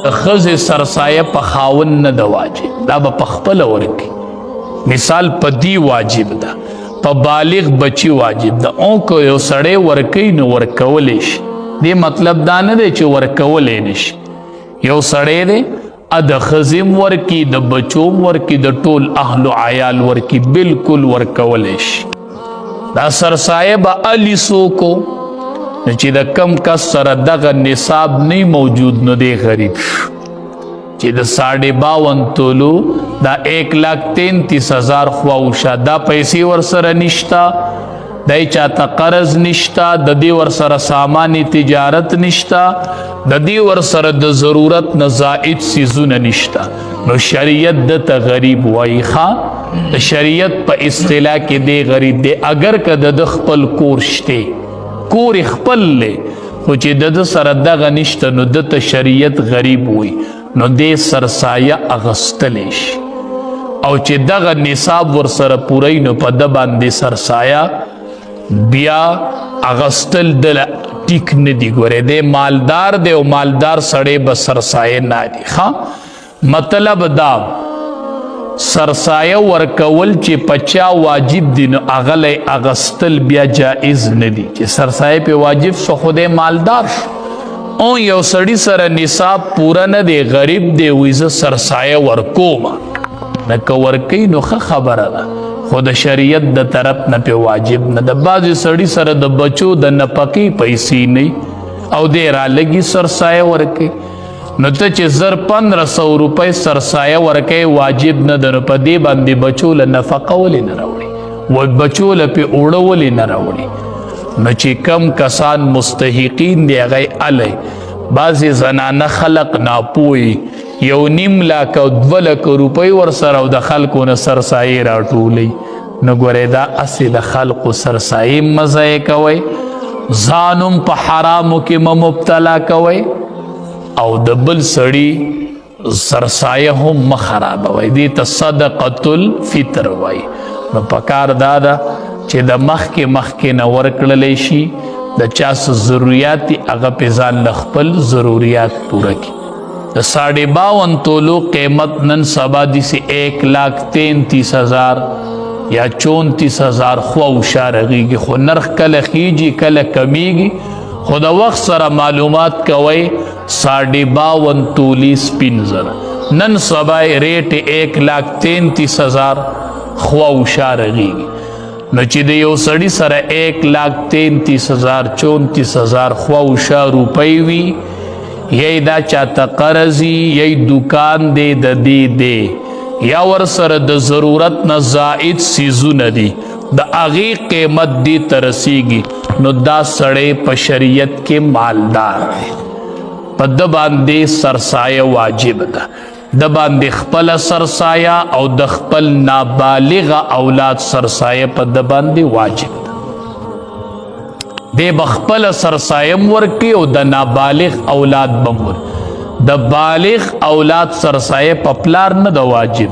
خزه سرسایه په خاون نه د واجب، دا به په خپله ورکي. مثال په دی واجب ده، په بالغ بچی واجب ده. او که یو سړی ورکوي نو ورکولی شي. دې مطلب دا نه دی چې ورکولی نه شي. یو سړی دی د ښځې ورکي، د بچو ورکي، د ټول اهل و عیال ورکي، بالکل ورکولی شي. دا سرسایه به علي څوکو چې د کم کس سره دغه نصاب نه موجود نو دی غریب شو، چې د 52 تولو دا 1,33,000 خواوشه، دا پیسې ورسره نشته، دای چاته قرض نشته، د دې ورسره ساماني تجارت نشته، د دې ورسره د ضرورت نه زائد څیزونه نشته، نو شریعت دته غریب وایي. ښه د شریعت په اصطلاح کې دی غریب دی. اگر که د خپل کور شته، کور خپل لی، خو چې د سره دغه نشته نو دته شریعت غریب وي، نو دې سرسایه اغستلی شي. او چې دغه نصاب ورسره پوری نو په ده باندې سرسایه بیا اغستل د ټیک نه دی. ګورې دی مالدار دی او مالدار سړی به سرسایه نه دی. ښه مطلب دا سرسایه ورکول چې پچا واجب دی نو اغلی اغستل بیا جائز نه دی، چې سرسایه په واجب شو خدای مالدار شو. او یو سړی سره نصاب پورا نه دی، غریب دی، وی زه سرسایه ورکوم، نه که ورکوي نو ښه خبره ده، خو د شریعت د طرف نه پې واجب نه ده. بعضې سړي سره د بچو د نفقې پیسې نه او دی رالګي سرسایه ورکوي، نو ته چې 1500 روپۍ سرسایه ورکوي واجب نه ده، نو په دې باندې بچو له نفقه ولې نه راوړي، و بچو له پې اوړه ولې نه راوړي. نو چې کم کسان مستحقین دی هغه الی، بعضې زنانه خلق ناپوهي 1.5 لاک او 2 لک روپۍ ورسره او د خلکو نه سرسایې راټولوي. نو ګورې دا هسې د خلقو سرسایې مه ضایع کوئ، ځان هم په حرامو کې مه مبتلا کوئ، او د بل سړي سرسایه هم مه خرابوئ. دې ته صدقة الفطر وایي. نو پکار دا ده چې د مخکې نه ورکړلی شي، د چا څه ضروریات دي هغه پې ځان له خپل ضروریات پوره کړي. د 52 تولو قیمت نن سبا دیسې 1,33,000 یا 34,000 خواوشا رغیږي، خو نرخ کله خیږي کله کمیږي. خو د وخت سره معلومات کوئ 52 تولی سپین زر نن سبا ریټ 1,33,000 خواوشا رغیږي. نو چې د یو سړي سره 1,33,000 34,000 خواوشا روپۍ وي، یی دا چاته قرضی، یی دکان دی د دې دی، یا ورسره د ضرورت نه زائد څیزونه دي، د هغې قیمت دې ته رسیږي، نو دا سړی په شریعت کې مالدار دی، په ده باندې سرسایه واجب ده. د باندې خپله سرسایه او د خپل نابالغه اولاد سرسایه په ده باندې واجب ده. دی بخپل سرسایم ورکی او د نابالغ اولاد بمور. د بالغ اولاد سرسایه په پلار نه د واجب